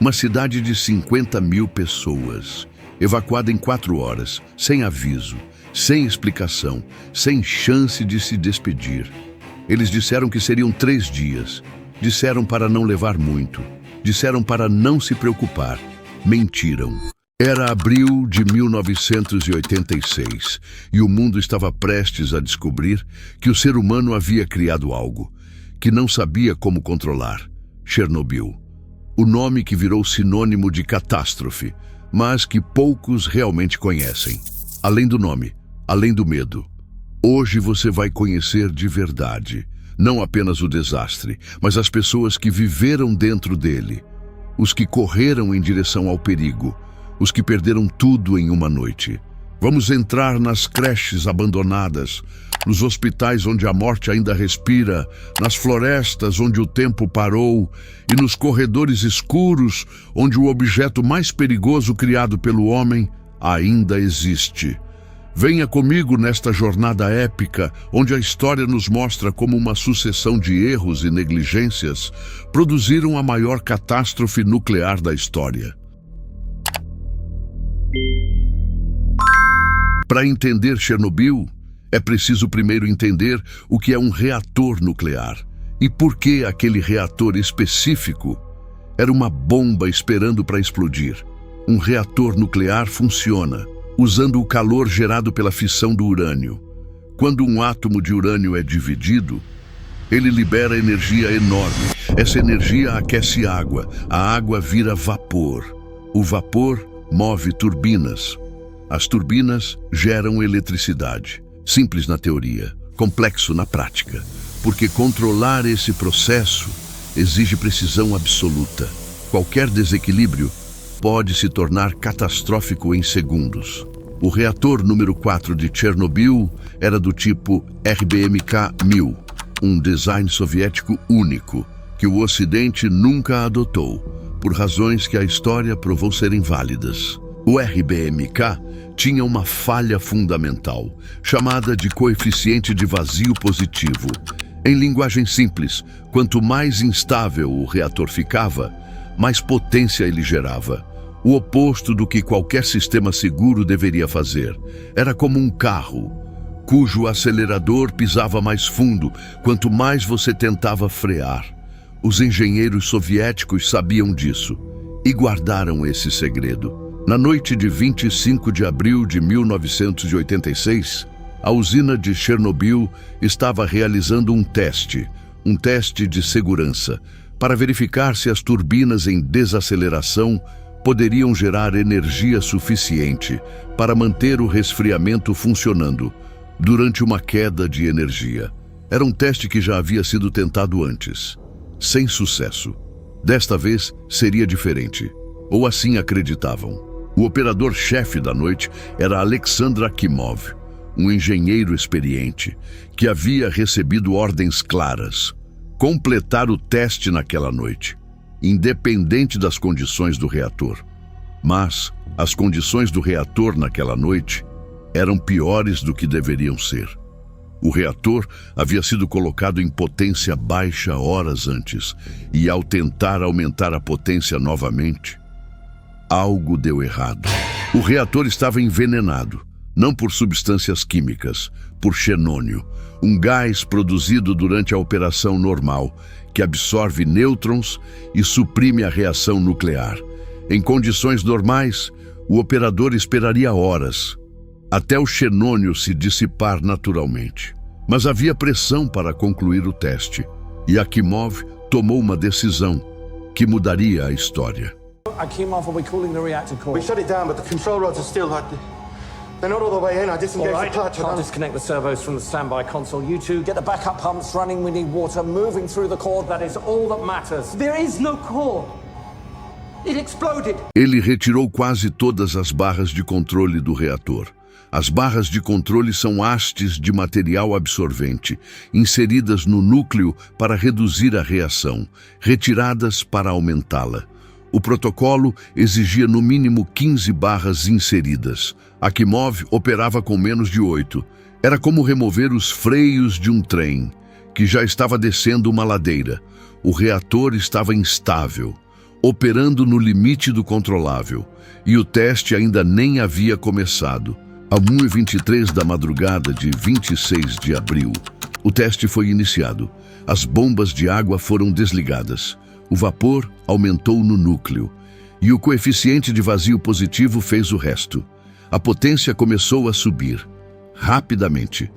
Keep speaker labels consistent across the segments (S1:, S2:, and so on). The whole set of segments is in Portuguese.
S1: Uma cidade de 50 mil pessoas, evacuada em 4 horas, sem aviso, sem explicação, sem chance de se despedir. Eles disseram que seriam 3 dias. Disseram para não levar muito. Disseram para não se preocupar. Mentiram. Era abril de 1986 e o mundo estava prestes a descobrir que o ser humano havia criado algo que não sabia como controlar: Chernobyl. O nome que virou sinônimo de catástrofe, mas que poucos realmente conhecem. Além do nome, além do medo. Hoje você vai conhecer de verdade, não apenas o desastre, mas as pessoas que viveram dentro dele, os que correram em direção ao perigo, os que perderam tudo em uma noite. Vamos entrar nas creches abandonadas, nos hospitais onde a morte ainda respira, nas florestas onde o tempo parou e nos corredores escuros onde o objeto mais perigoso criado pelo homem ainda existe. Venha comigo nesta jornada épica, onde a história nos mostra como uma sucessão de erros e negligências produziram a maior catástrofe nuclear da história. Para entender Chernobyl, é preciso primeiro entender o que é um reator nuclear e por que aquele reator específico era uma bomba esperando para explodir. Um reator nuclear funciona usando o calor gerado pela fissão do urânio. Quando um átomo de urânio é dividido, ele libera energia enorme. Essa energia aquece água. A água vira vapor. O vapor move turbinas. As turbinas geram eletricidade. Simples na teoria, complexo na prática, porque controlar esse processo exige precisão absoluta. Qualquer desequilíbrio pode se tornar catastrófico em segundos. O reator número 4 de Chernobyl era do tipo RBMK-1000, um design soviético único, que o Ocidente nunca adotou, por razões que a história provou serem válidas. O RBMK tinha uma falha fundamental, chamada de coeficiente de vazio positivo. Em linguagem simples, quanto mais instável o reator ficava, mais potência ele gerava. O oposto do que qualquer sistema seguro deveria fazer. Era como um carro, cujo acelerador pisava mais fundo quanto mais você tentava frear. Os engenheiros soviéticos sabiam disso e guardaram esse segredo. Na noite de 25 de abril de 1986, a usina de Chernobyl estava realizando um teste de segurança, para verificar se as turbinas em desaceleração poderiam gerar energia suficiente para manter o resfriamento funcionando durante uma queda de energia. Era um teste que já havia sido tentado antes, sem sucesso. Desta vez seria diferente, ou assim acreditavam. O operador-chefe da noite era Alexander Akimov, um engenheiro experiente, que havia recebido ordens claras: completar o teste naquela noite, independente das condições do reator. Mas as condições do reator naquela noite eram piores do que deveriam ser. O reator havia sido colocado em potência baixa horas antes, e ao tentar aumentar a potência novamente, algo deu errado. O reator estava envenenado, não por substâncias químicas, por xenônio, um gás produzido durante a operação normal, que absorve nêutrons e suprime a reação nuclear. Em condições normais, o operador esperaria horas, até o xenônio se dissipar naturalmente. Mas havia pressão para concluir o teste, e Akimov tomou uma decisão que mudaria a história.
S2: Akimov, are we calling the reactor core?
S3: We shut it down, but the control rods are still hot. They're not all the way in. I disengaged
S2: All right,
S3: the clutch.
S2: I'll disconnect the servos from the standby console. You two, get the backup pumps running. We need water moving through the core. That is all that matters.
S4: There is no core. It exploded.
S1: Ele retirou quase todas as barras de controle do reator. As barras de controle são hastes de material absorvente, inseridas no núcleo para reduzir a reação, retiradas para aumentá-la. O protocolo exigia no mínimo 15 barras inseridas. Akimov operava com menos de 8. Era como remover os freios de um trem, que já estava descendo uma ladeira. O reator estava instável. operando no limite do controlável, e o teste ainda nem havia começado. Às 1h23 da madrugada de 26 de abril, o teste foi iniciado. As bombas de água foram desligadas. O vapor aumentou no núcleo, e o coeficiente de vazio positivo fez o resto. A potência começou a subir, rapidamente.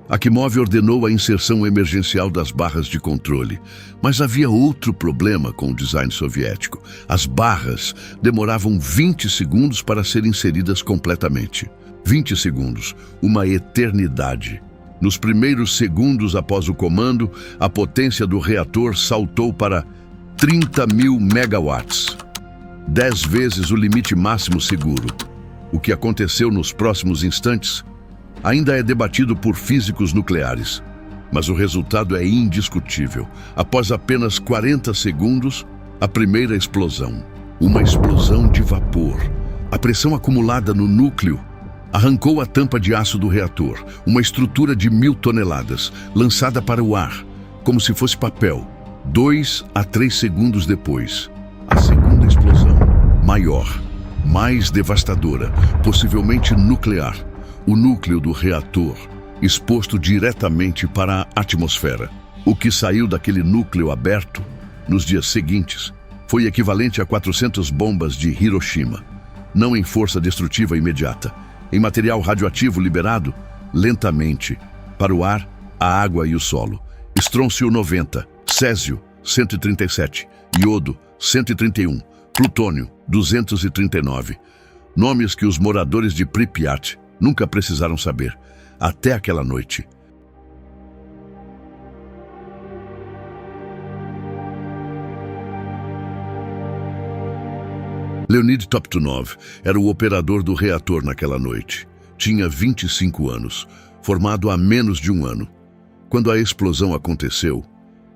S1: Akimov ordenou a inserção emergencial das barras de controle, mas havia outro problema com o design soviético. As barras demoravam 20 segundos para serem inseridas completamente. 20 segundos, uma eternidade. Nos primeiros segundos após o comando, a potência do reator saltou para 30.000 megawatts, 10 vezes o limite máximo seguro. O que aconteceu nos próximos instantes ainda é debatido por físicos nucleares, mas o resultado é indiscutível. Após apenas 40 segundos, a primeira explosão. Uma explosão de vapor. A pressão acumulada no núcleo arrancou a tampa de aço do reator, uma estrutura de 1.000 toneladas, lançada para o ar, como se fosse papel. 2 a 3 segundos depois, a segunda explosão, maior, mais devastadora, possivelmente nuclear. O núcleo do reator, exposto diretamente para a atmosfera. O que saiu daquele núcleo aberto, nos dias seguintes, foi equivalente a 400 bombas de Hiroshima. Não em força destrutiva imediata, em material radioativo liberado lentamente para o ar, a água e o solo. Estrôncio 90, césio 137, iodo 131, plutônio 239. Nomes que os moradores de Pripyat nunca precisaram saber, até aquela noite. Leonid Toptunov era o operador do reator naquela noite. Tinha 25 anos, formado há menos de um ano. Quando a explosão aconteceu,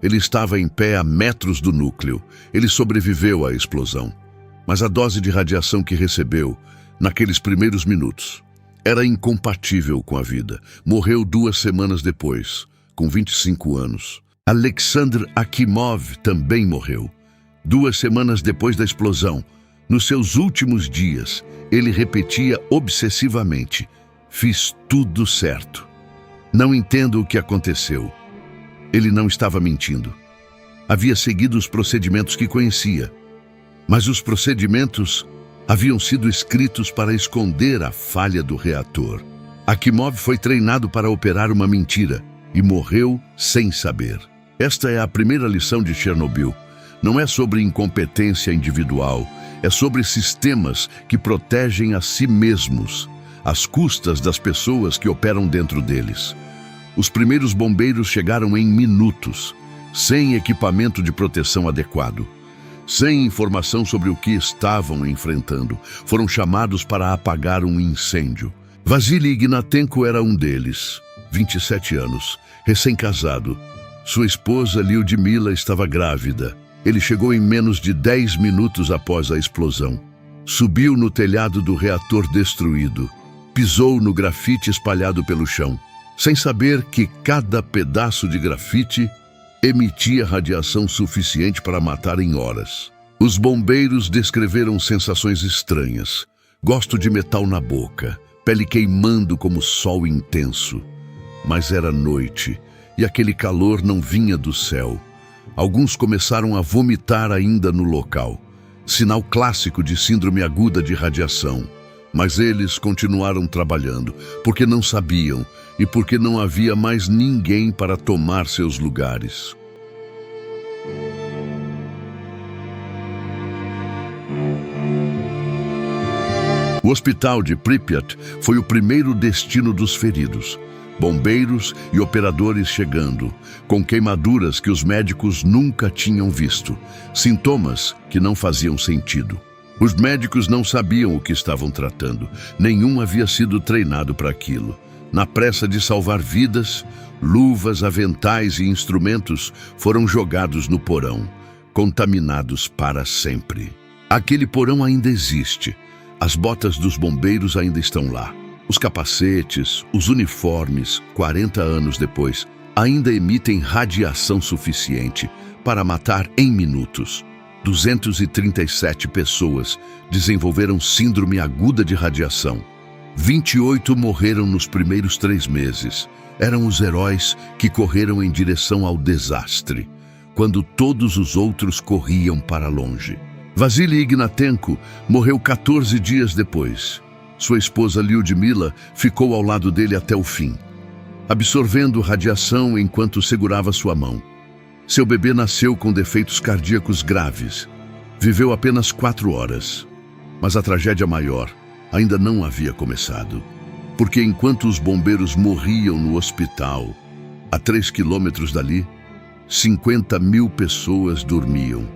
S1: ele estava em pé a metros do núcleo. Ele sobreviveu à explosão, mas a dose de radiação que recebeu naqueles primeiros minutos era incompatível com a vida. Morreu 2 semanas depois, com 25 anos. Alexander Akimov também morreu. 2 semanas depois da explosão, nos seus últimos dias, ele repetia obsessivamente: fiz tudo certo. Não entendo o que aconteceu. Ele não estava mentindo. Havia seguido os procedimentos que conhecia, mas os procedimentos haviam sido escritos para esconder a falha do reator. Akimov foi treinado para operar uma mentira e morreu sem saber. Esta é a primeira lição de Chernobyl. Não é sobre incompetência individual, é sobre sistemas que protegem a si mesmos, às custas das pessoas que operam dentro deles. Os primeiros bombeiros chegaram em minutos, sem equipamento de proteção adequado, sem informação sobre o que estavam enfrentando. Foram chamados para apagar um incêndio. Vasily Ignatenko era um deles, 27 anos, recém-casado. Sua esposa, Lyudmila, estava grávida. Ele chegou em menos de 10 minutos após a explosão. Subiu no telhado do reator destruído. Pisou no grafite espalhado pelo chão, sem saber que cada pedaço de grafite emitia radiação suficiente para matar em horas. Os bombeiros descreveram sensações estranhas. Gosto de metal na boca, pele queimando como sol intenso. Mas era noite, e aquele calor não vinha do céu. Alguns começaram a vomitar ainda no local, sinal clássico de síndrome aguda de radiação. Mas eles continuaram trabalhando, porque não sabiam e porque não havia mais ninguém para tomar seus lugares. O hospital de Pripyat foi o primeiro destino dos feridos. Bombeiros e operadores chegando, com queimaduras que os médicos nunca tinham visto, sintomas que não faziam sentido. Os médicos não sabiam o que estavam tratando, nenhum havia sido treinado para aquilo. Na pressa de salvar vidas, luvas, aventais e instrumentos foram jogados no porão, contaminados para sempre. Aquele porão ainda existe. As botas dos bombeiros ainda estão lá. Os capacetes, os uniformes, 40 anos depois, ainda emitem radiação suficiente para matar em minutos. 237 pessoas desenvolveram síndrome aguda de radiação. 28 morreram nos primeiros 3 meses. Eram os heróis que correram em direção ao desastre, quando todos os outros corriam para longe. Vasily Ignatenko morreu 14 dias depois. Sua esposa Lyudmila ficou ao lado dele até o fim, absorvendo radiação enquanto segurava sua mão. Seu bebê nasceu com defeitos cardíacos graves. Viveu apenas 4 horas. Mas a tragédia maior ainda não havia começado. Porque enquanto os bombeiros morriam no hospital, a 3 quilômetros dali, 50.000 pessoas dormiam,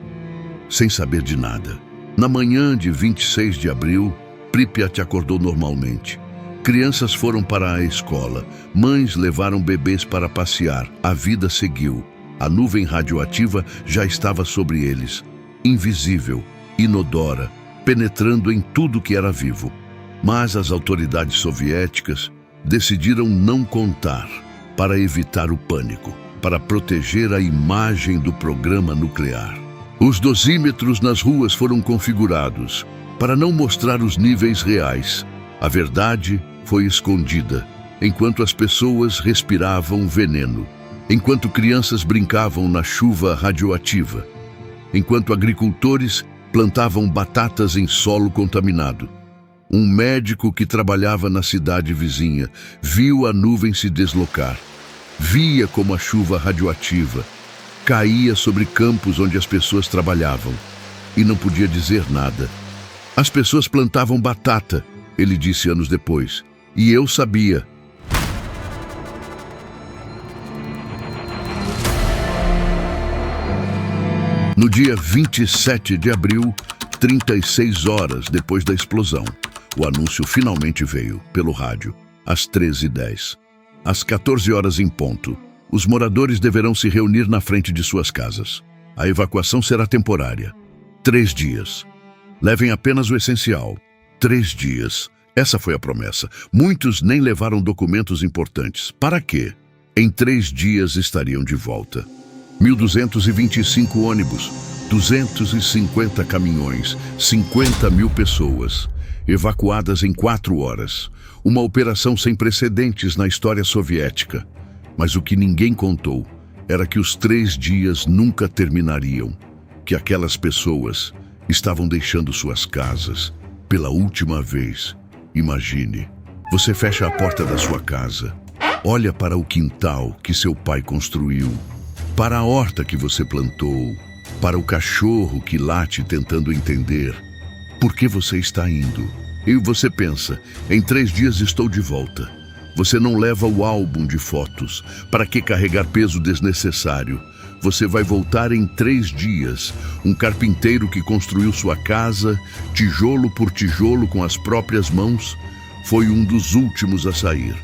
S1: sem saber de nada. Na manhã de 26 de abril, Pripyat acordou normalmente. Crianças foram para a escola, mães levaram bebês para passear. A vida seguiu. A nuvem radioativa já estava sobre eles, invisível, inodora, penetrando em tudo que era vivo. Mas as autoridades soviéticas decidiram não contar para evitar o pânico, para proteger a imagem do programa nuclear. Os dosímetros nas ruas foram configurados para não mostrar os níveis reais. A verdade foi escondida, enquanto as pessoas respiravam veneno, enquanto crianças brincavam na chuva radioativa, enquanto agricultores plantavam batatas em solo contaminado. Um médico que trabalhava na cidade vizinha viu a nuvem se deslocar. Via como a chuva radioativa caía sobre campos onde as pessoas trabalhavam e não podia dizer nada. As pessoas plantavam batata, ele disse anos depois, e eu sabia. No dia 27 de abril, 36 horas depois da explosão, o anúncio finalmente veio, pelo rádio, às 13h10. Às 14 horas em ponto, os moradores deverão se reunir na frente de suas casas. A evacuação será temporária. 3 dias. Levem apenas o essencial. 3 dias. Essa foi a promessa. Muitos nem levaram documentos importantes. Para quê? Em 3 dias estariam de volta. 1.225 ônibus, 250 caminhões, 50.000 pessoas, evacuadas em 4 horas. Uma operação sem precedentes na história soviética. Mas o que ninguém contou era que os 3 dias nunca terminariam, que aquelas pessoas estavam deixando suas casas pela última vez. Imagine, você fecha a porta da sua casa, olha para o quintal que seu pai construiu, para a horta que você plantou, para o cachorro que late tentando entender por que você está indo. E você pensa, em 3 dias estou de volta. Você não leva o álbum de fotos. Para que carregar peso desnecessário? Você vai voltar em 3 dias. Um carpinteiro que construiu sua casa, tijolo por tijolo com as próprias mãos, foi um dos últimos a sair.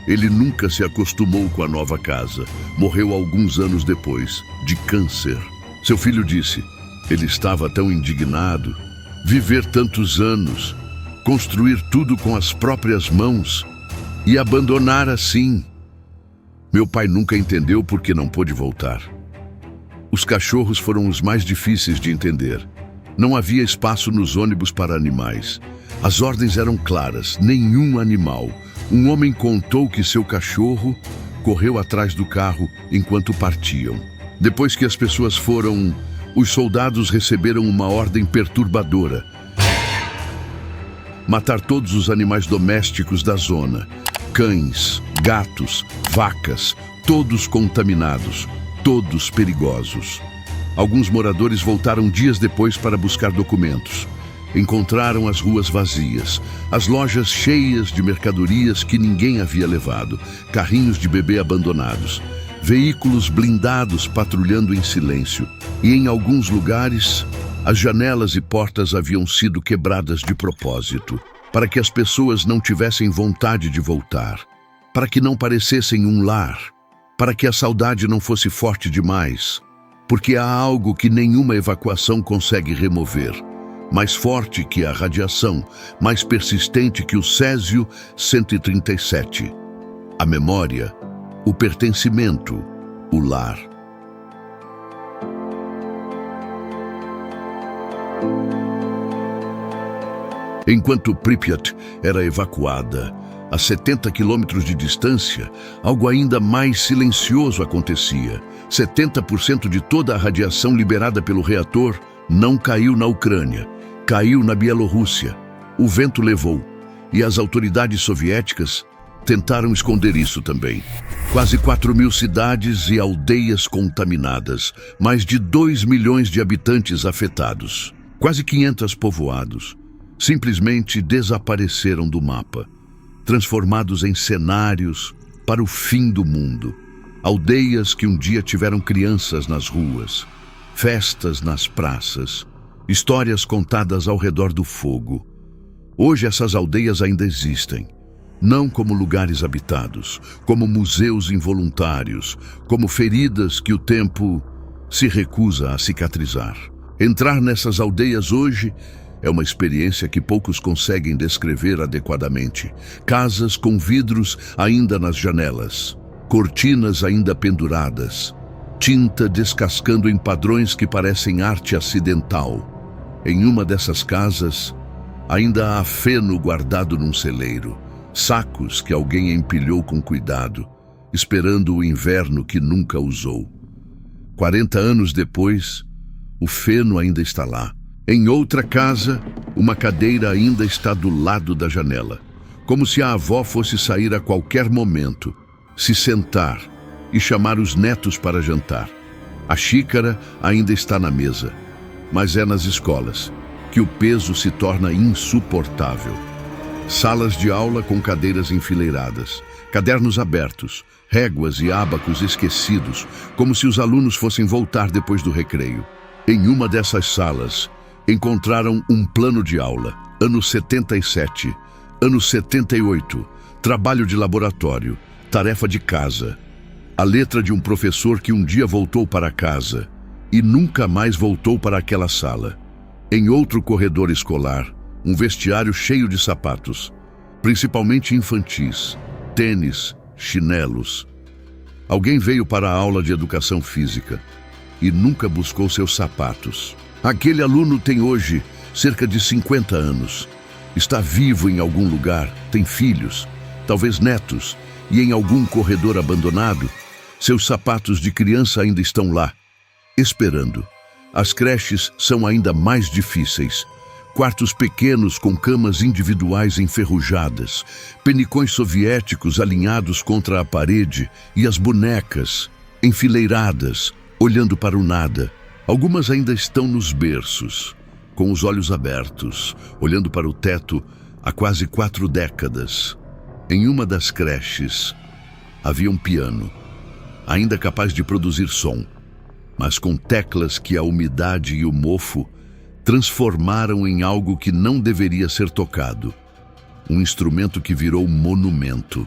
S1: Ele nunca se acostumou com a nova casa. Morreu alguns anos depois, de câncer. Seu filho disse, ele estava tão indignado. Viver tantos anos, construir tudo com as próprias mãos e abandonar assim. Meu pai nunca entendeu por que não pôde voltar. Os cachorros foram os mais difíceis de entender. Não havia espaço nos ônibus para animais. As ordens eram claras, nenhum animal. Um homem contou que seu cachorro correu atrás do carro enquanto partiam. Depois que as pessoas foram, os soldados receberam uma ordem perturbadora: matar todos os animais domésticos da zona. Cães, gatos, vacas, todos contaminados, todos perigosos. Alguns moradores voltaram dias depois para buscar documentos. Encontraram as ruas vazias, as lojas cheias de mercadorias que ninguém havia levado, carrinhos de bebê abandonados, veículos blindados patrulhando em silêncio. E em alguns lugares, as janelas e portas haviam sido quebradas de propósito, para que as pessoas não tivessem vontade de voltar, para que não parecessem um lar, para que a saudade não fosse forte demais, porque há algo que nenhuma evacuação consegue remover, mais forte que a radiação, mais persistente que o Césio-137. A memória, o pertencimento, o lar. Enquanto Pripyat era evacuada, a 70 quilômetros de distância, algo ainda mais silencioso acontecia. 70% de toda a radiação liberada pelo reator não caiu na Ucrânia, caiu na Bielorrússia. O vento levou, e as autoridades soviéticas tentaram esconder isso também. Quase 4.000 cidades e aldeias contaminadas, mais de 2 milhões de habitantes afetados, quase 500 povoados, simplesmente desapareceram do mapa, transformados em cenários para o fim do mundo. Aldeias que um dia tiveram crianças nas ruas, festas nas praças, histórias contadas ao redor do fogo. Hoje essas aldeias ainda existem, não como lugares habitados, como museus involuntários, como feridas que o tempo se recusa a cicatrizar. Entrar nessas aldeias hoje é uma experiência que poucos conseguem descrever adequadamente. Casas com vidros ainda nas janelas, cortinas ainda penduradas, tinta descascando em padrões que parecem arte acidental. Em uma dessas casas, ainda há feno guardado num celeiro, sacos que alguém empilhou com cuidado, esperando o inverno que nunca usou. 40 anos depois, o feno ainda está lá. Em outra casa, uma cadeira ainda está do lado da janela, como se a avó fosse sair a qualquer momento, se sentar e chamar os netos para jantar. A xícara ainda está na mesa, mas é nas escolas que o peso se torna insuportável. Salas de aula com cadeiras enfileiradas, cadernos abertos, réguas e ábacos esquecidos, como se os alunos fossem voltar depois do recreio. Em uma dessas salas, encontraram um plano de aula, anos 77, anos 78, trabalho de laboratório, tarefa de casa, a letra de um professor que um dia voltou para casa e nunca mais voltou para aquela sala. Em outro corredor escolar, um vestiário cheio de sapatos, principalmente infantis, tênis, chinelos. Alguém veio para a aula de educação física e nunca buscou seus sapatos. Aquele aluno tem hoje cerca de 50 anos. Está vivo em algum lugar, tem filhos, talvez netos, e em algum corredor abandonado, seus sapatos de criança ainda estão lá, esperando. As creches são ainda mais difíceis. Quartos pequenos com camas individuais enferrujadas, penicões soviéticos alinhados contra a parede e as bonecas, enfileiradas, olhando para o nada. Algumas ainda estão nos berços, com os olhos abertos, olhando para o teto há quase 4 décadas. Em uma das creches, havia um piano, ainda capaz de produzir som, mas com teclas que a umidade e o mofo transformaram em algo que não deveria ser tocado. Um instrumento que virou monumento.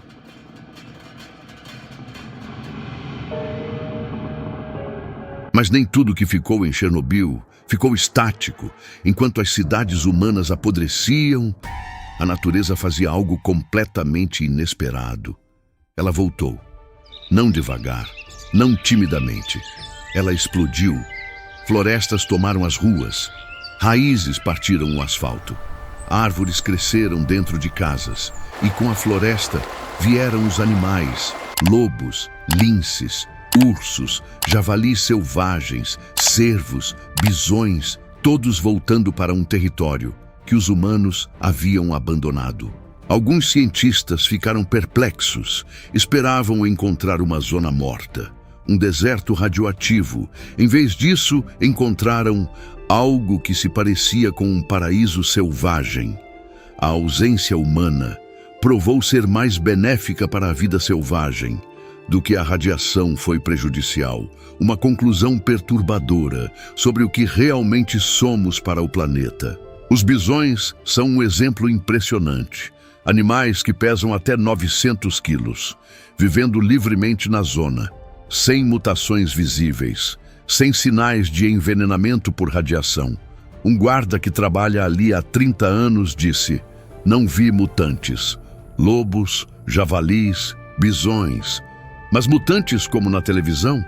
S1: Mas nem tudo que ficou em Chernobyl ficou estático. Enquanto as cidades humanas apodreciam, a natureza fazia algo completamente inesperado. Ela voltou. Não devagar, não timidamente. Ela explodiu. Florestas tomaram as ruas. Raízes partiram o asfalto. Árvores cresceram dentro de casas. E com a floresta vieram os animais, lobos, linces, ursos, javalis selvagens, cervos, bisões, todos voltando para um território que os humanos haviam abandonado. Alguns cientistas ficaram perplexos, esperavam encontrar uma zona morta, um deserto radioativo. Em vez disso, encontraram algo que se parecia com um paraíso selvagem. A ausência humana provou ser mais benéfica para a vida selvagem do que a radiação foi prejudicial. Uma conclusão perturbadora sobre o que realmente somos para o planeta. Os bisões são um exemplo impressionante. Animais que pesam até 900 quilos, vivendo livremente na zona, sem mutações visíveis, sem sinais de envenenamento por radiação. Um guarda que trabalha ali há 30 anos disse: "Não vi mutantes, lobos, javalis, bisões, mas mutantes como na televisão?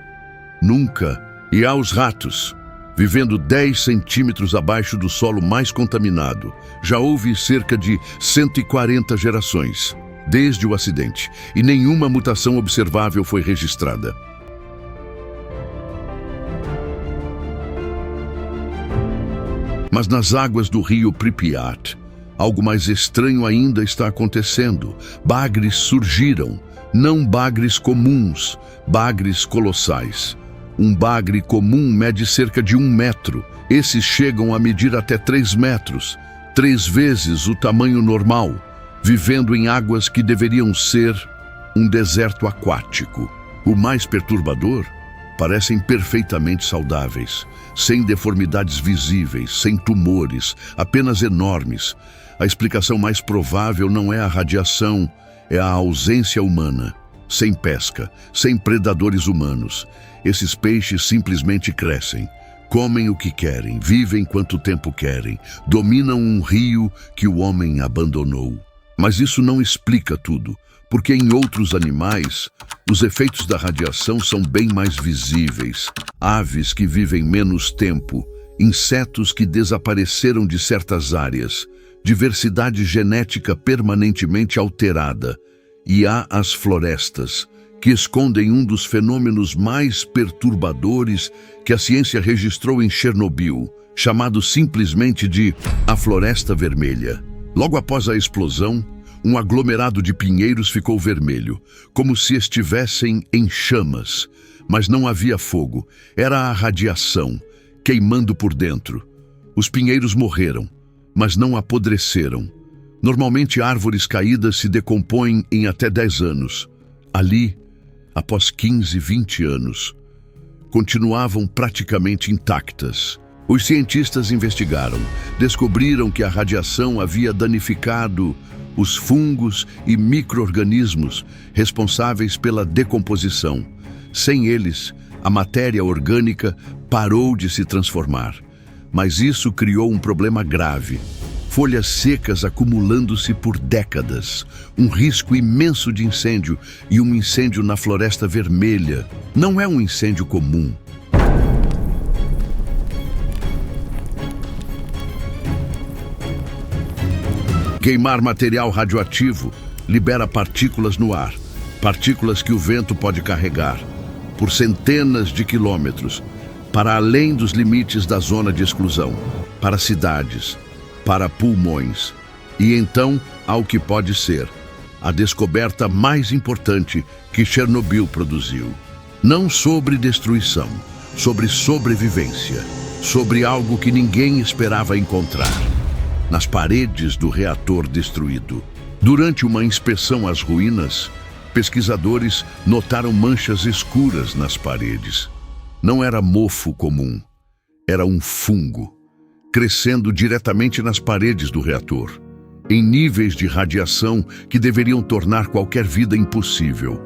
S1: Nunca. E há os ratos. vivendo 10 centímetros abaixo do solo mais contaminado. Já houve cerca de 140 gerações desde o acidente, e nenhuma mutação observável foi registrada. Mas nas águas do rio Pripyat, algo mais estranho ainda está acontecendo. Bagres surgiram, não bagres comuns, bagres colossais. Um bagre comum mede cerca de 1 metro. Esses chegam a medir até 3 metros, 3 vezes o tamanho normal, vivendo em águas que deveriam ser um deserto aquático. O mais perturbador, parecem perfeitamente saudáveis, sem deformidades visíveis, sem tumores, apenas enormes. A explicação mais provável não é a radiação, é a ausência humana. Sem pesca, sem predadores humanos, esses peixes simplesmente crescem. Comem o que querem, vivem quanto tempo querem, dominam um rio que o homem abandonou. Mas isso não explica tudo, porque em outros animais, os efeitos da radiação são bem mais visíveis. Aves que vivem menos tempo, insetos que desapareceram de certas áreas, diversidade genética permanentemente alterada. E há as florestas, que escondem um dos fenômenos mais perturbadores que a ciência registrou em Chernobyl, chamado simplesmente de a Floresta Vermelha. Logo após a explosão, um aglomerado de pinheiros ficou vermelho, como se estivessem em chamas. Mas não havia fogo, era a radiação, queimando por dentro. Os pinheiros morreram, mas não apodreceram. Normalmente, árvores caídas se decompõem em até 10 anos. Ali, após 15, 20 anos, continuavam praticamente intactas. Os cientistas investigaram, descobriram que a radiação havia danificado os fungos e micro-organismos responsáveis pela decomposição. Sem eles, a matéria orgânica parou de se transformar. Mas isso criou um problema grave. Folhas secas acumulando-se por décadas, um risco imenso de incêndio, e um incêndio na Floresta Vermelha. Não é um incêndio comum. Queimar material radioativo libera partículas no ar, partículas que o vento pode carregar por centenas de quilômetros, para além dos limites da zona de exclusão, para cidades, para pulmões. E então, há o que pode ser a descoberta mais importante que Chernobyl produziu. Não sobre destruição, sobre sobrevivência, sobre algo que ninguém esperava encontrar. Nas paredes do reator destruído. Durante uma inspeção às ruínas, pesquisadores notaram manchas escuras nas paredes. Não era mofo comum, era um fungo, crescendo diretamente nas paredes do reator, em níveis de radiação que deveriam tornar qualquer vida impossível.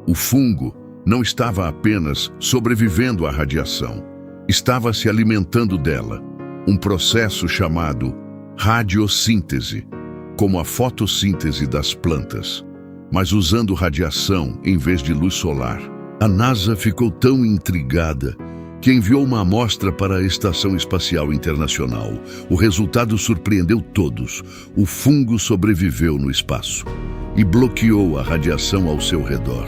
S1: O fungo não estava apenas sobrevivendo à radiação, estava se alimentando dela, um processo chamado radiossíntese, como a fotossíntese das plantas, mas usando radiação em vez de luz solar. A NASA ficou tão intrigada que enviou uma amostra para a Estação Espacial Internacional. O resultado surpreendeu todos. O fungo sobreviveu no espaço e bloqueou a radiação ao seu redor.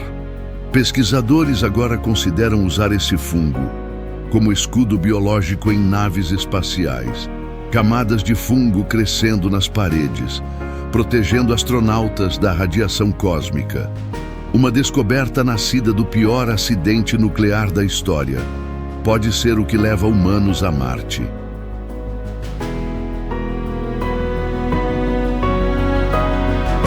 S1: Pesquisadores agora consideram usar esse fungo como escudo biológico em naves espaciais. Camadas de fungo crescendo nas paredes, protegendo astronautas da radiação cósmica. Uma descoberta nascida do pior acidente nuclear da história. Pode ser o que leva humanos a Marte.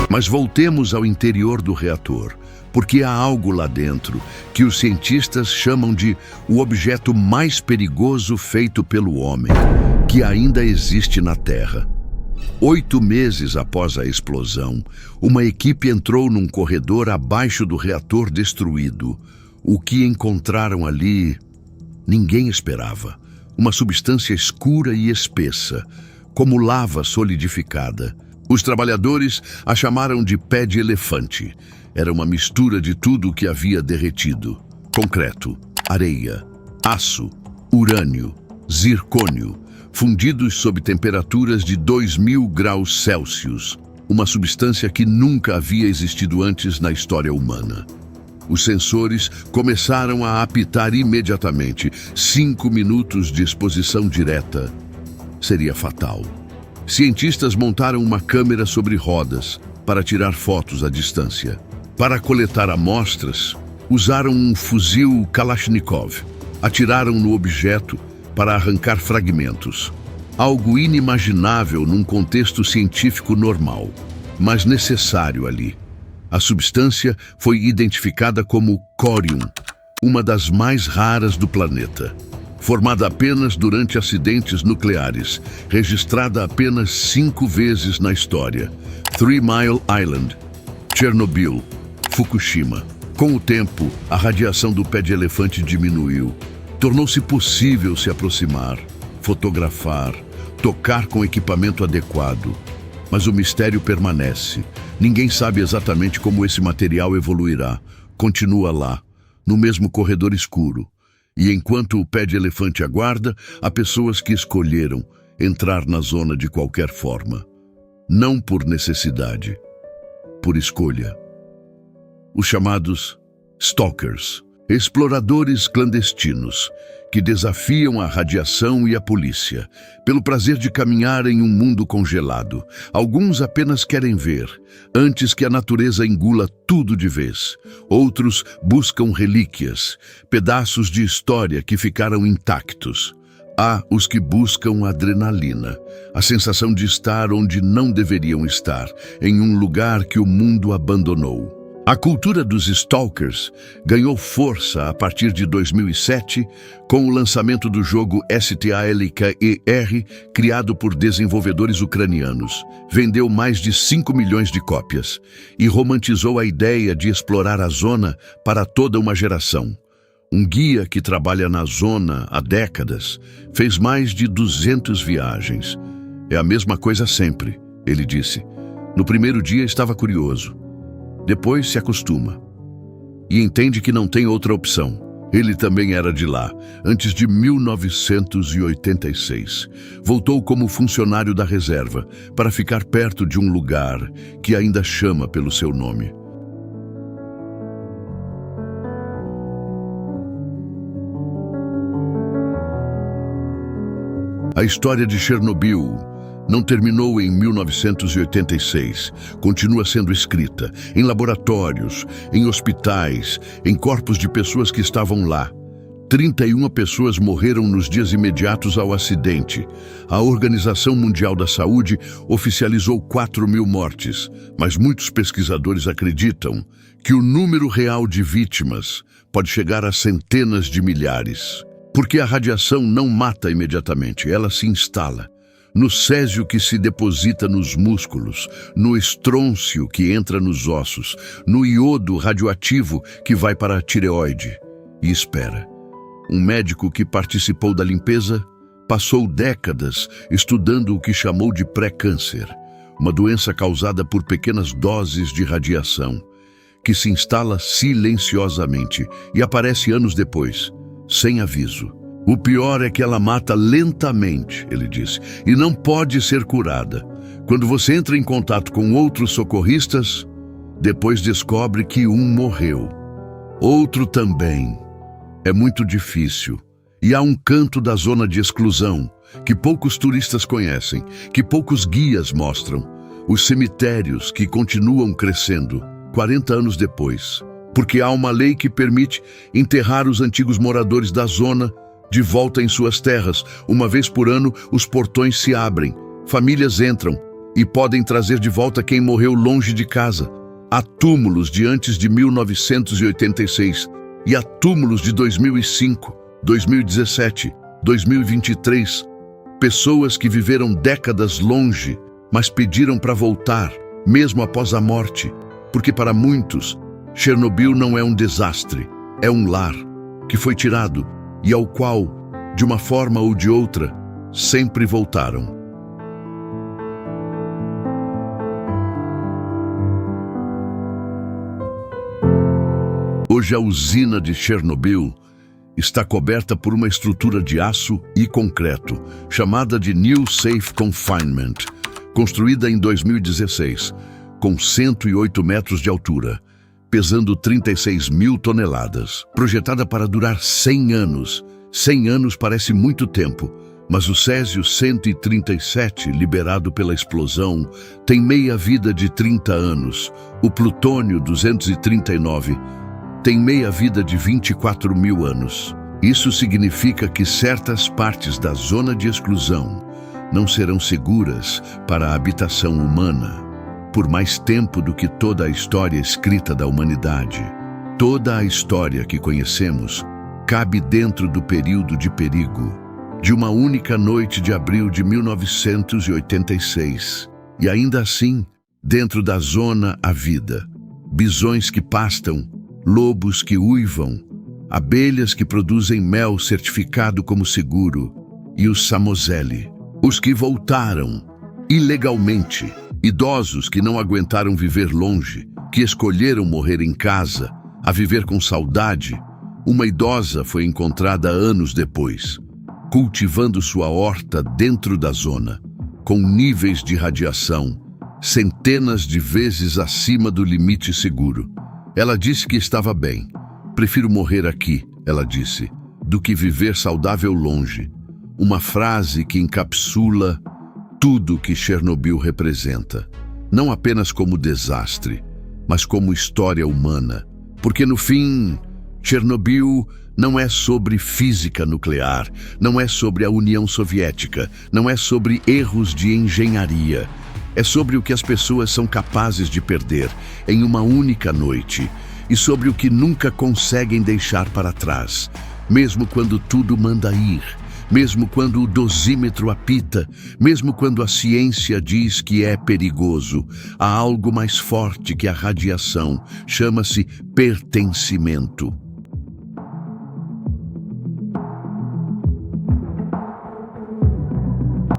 S1: Mas voltemos ao interior do reator, porque há algo lá dentro que os cientistas chamam de o objeto mais perigoso feito pelo homem, que ainda existe na Terra. 8 meses após a explosão, uma equipe entrou num corredor abaixo do reator destruído. O que encontraram ali, ninguém esperava. Uma substância escura e espessa, como lava solidificada. Os trabalhadores a chamaram de pé de elefante. Era uma mistura de tudo o que havia derretido: concreto, areia, aço, urânio, zircônio, fundidos sob temperaturas de 2000 graus Celsius, uma substância que nunca havia existido antes na história humana. Os sensores começaram a apitar imediatamente. 5 minutos de exposição direta seria fatal. Cientistas montaram uma câmera sobre rodas para tirar fotos à distância. Para coletar amostras, usaram um fuzil Kalashnikov. Atiraram no objeto para arrancar fragmentos. Algo inimaginável num contexto científico normal, mas necessário ali. A substância foi identificada como córium, uma das mais raras do planeta. Formada apenas durante acidentes nucleares, registrada apenas 5 vezes na história. Three Mile Island, Chernobyl, Fukushima. Com o tempo, a radiação do pé de elefante diminuiu. Tornou-se possível se aproximar, fotografar, tocar com equipamento adequado. Mas o mistério permanece. Ninguém sabe exatamente como esse material evoluirá. Continua lá, no mesmo corredor escuro. E enquanto o pé de elefante aguarda, há pessoas que escolheram entrar na zona de qualquer forma. Não por necessidade, por escolha. Os chamados stalkers, exploradores clandestinos, que desafiam a radiação e a polícia, pelo prazer de caminhar em um mundo congelado. Alguns apenas querem ver, antes que a natureza engula tudo de vez. Outros buscam relíquias, pedaços de história que ficaram intactos. Há os que buscam adrenalina, a sensação de estar onde não deveriam estar, em um lugar que o mundo abandonou. A cultura dos stalkers ganhou força a partir de 2007 com o lançamento do jogo STALKER, criado por desenvolvedores ucranianos. Vendeu mais de 5 milhões de cópias e romantizou a ideia de explorar a zona para toda uma geração. Um guia que trabalha na zona há décadas fez mais de 200 viagens. É a mesma coisa sempre, ele disse. No primeiro dia estava curioso. Depois se acostuma e entende que não tem outra opção. Ele também era de lá, antes de 1986. Voltou como funcionário da reserva para ficar perto de um lugar que ainda chama pelo seu nome. A história de Chernobyl não terminou em 1986. Continua sendo escrita em laboratórios, em hospitais, em corpos de pessoas que estavam lá. 31 pessoas morreram nos dias imediatos ao acidente. A Organização Mundial da Saúde oficializou 4.000 mortes, mas muitos pesquisadores acreditam que o número real de vítimas pode chegar a centenas de milhares. Porque a radiação não mata imediatamente, ela se instala. No césio que se deposita nos músculos, no estrôncio que entra nos ossos, no iodo radioativo que vai para a tireoide e espera. Um médico que participou da limpeza passou décadas estudando o que chamou de pré-câncer, uma doença causada por pequenas doses de radiação, que se instala silenciosamente e aparece anos depois, sem aviso. O pior é que ela mata lentamente, ele disse, e não pode ser curada. Quando você entra em contato com outros socorristas, depois descobre que um morreu. Outro também. É muito difícil. E há um canto da zona de exclusão que poucos turistas conhecem, que poucos guias mostram. Os cemitérios que continuam crescendo 40 anos depois. Porque há uma lei que permite enterrar os antigos moradores da zona de volta em suas terras. Uma vez por ano, os portões se abrem, famílias entram e podem trazer de volta quem morreu longe de casa. Há túmulos de antes de 1986 e há túmulos de 2005, 2017, 2023. Pessoas que viveram décadas longe, mas pediram para voltar, mesmo após a morte, porque para muitos, Chernobyl não é um desastre, é um lar que foi tirado e ao qual, de uma forma ou de outra, sempre voltaram. Hoje a usina de Chernobyl está coberta por uma estrutura de aço e concreto, chamada de New Safe Confinement, construída em 2016, com 108 metros de altura, pesando 36 mil toneladas. Projetada para durar 100 anos. 100 anos parece muito tempo, mas o Césio-137, liberado pela explosão, tem meia-vida de 30 anos. O Plutônio-239 tem meia-vida de 24 mil anos. Isso significa que certas partes da zona de exclusão não serão seguras para a habitação humana por mais tempo do que toda a história escrita da humanidade. Toda a história que conhecemos cabe dentro do período de perigo de uma única noite de abril de 1986. E ainda assim, dentro da zona há vida. Bisões que pastam, lobos que uivam, abelhas que produzem mel certificado como seguro, e os Samozeli, os que voltaram ilegalmente, idosos que não aguentaram viver longe, que escolheram morrer em casa, a viver com saudade. Uma idosa foi encontrada anos depois, cultivando sua horta dentro da zona, com níveis de radiação centenas de vezes acima do limite seguro. Ela disse que estava bem. Prefiro morrer aqui, ela disse, do que viver saudável longe. Uma frase que encapsula tudo que Chernobyl representa. Não apenas como desastre, mas como história humana. Porque no fim, Chernobyl não é sobre física nuclear, não é sobre a União Soviética, não é sobre erros de engenharia. É sobre o que as pessoas são capazes de perder em uma única noite e sobre o que nunca conseguem deixar para trás, mesmo quando tudo manda ir, mesmo quando o dosímetro apita, mesmo quando a ciência diz que é perigoso. Há algo mais forte que a radiação, chama-se pertencimento.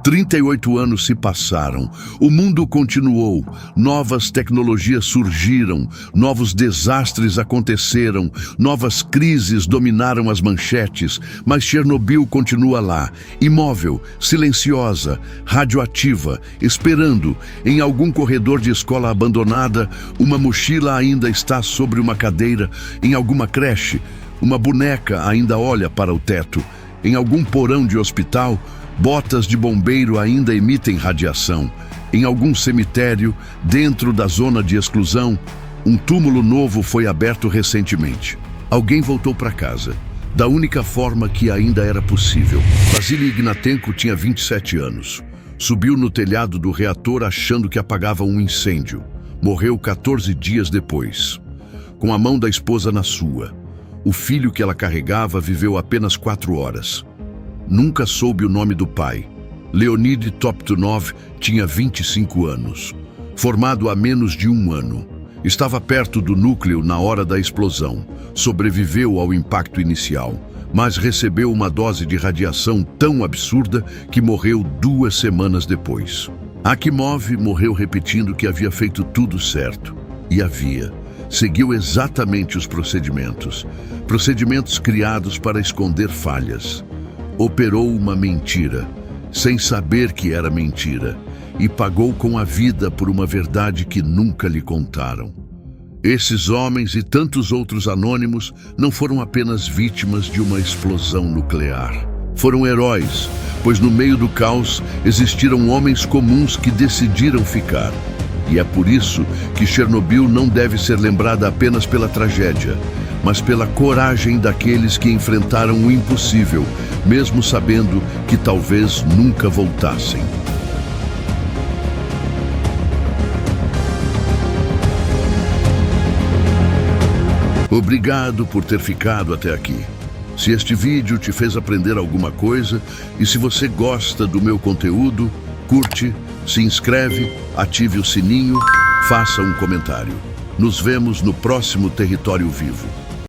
S1: 38 anos se passaram, o mundo continuou, novas tecnologias surgiram, novos desastres aconteceram, novas crises dominaram as manchetes, mas Chernobyl continua lá, imóvel, silenciosa, radioativa, esperando. Em algum corredor de escola abandonada, uma mochila ainda está sobre uma cadeira, em alguma creche, uma boneca ainda olha para o teto, em algum porão de hospital, botas de bombeiro ainda emitem radiação. Em algum cemitério, dentro da zona de exclusão, um túmulo novo foi aberto recentemente. Alguém voltou para casa, da única forma que ainda era possível. Vasily Ignatenko tinha 27 anos. Subiu no telhado do reator achando que apagava um incêndio. Morreu 14 dias depois, com a mão da esposa na sua. O filho que ela carregava viveu apenas 4 horas. Nunca soube o nome do pai. Leonid Toptunov tinha 25 anos. Formado há menos de 1 ano. Estava perto do núcleo na hora da explosão. Sobreviveu ao impacto inicial, mas recebeu uma dose de radiação tão absurda que morreu 2 semanas depois. Akimov morreu repetindo que havia feito tudo certo. E havia. Seguiu exatamente os procedimentos. Procedimentos criados para esconder falhas. Operou uma mentira, sem saber que era mentira, e pagou com a vida por uma verdade que nunca lhe contaram. Esses homens e tantos outros anônimos não foram apenas vítimas de uma explosão nuclear. Foram heróis, pois no meio do caos existiram homens comuns que decidiram ficar. E é por isso que Chernobyl não deve ser lembrada apenas pela tragédia, mas pela coragem daqueles que enfrentaram o impossível, mesmo sabendo que talvez nunca voltassem. Obrigado por ter ficado até aqui. Se este vídeo te fez aprender alguma coisa e se você gosta do meu conteúdo, curte, se inscreve, ative o sininho, faça um comentário. Nos vemos no próximo Território Vivo.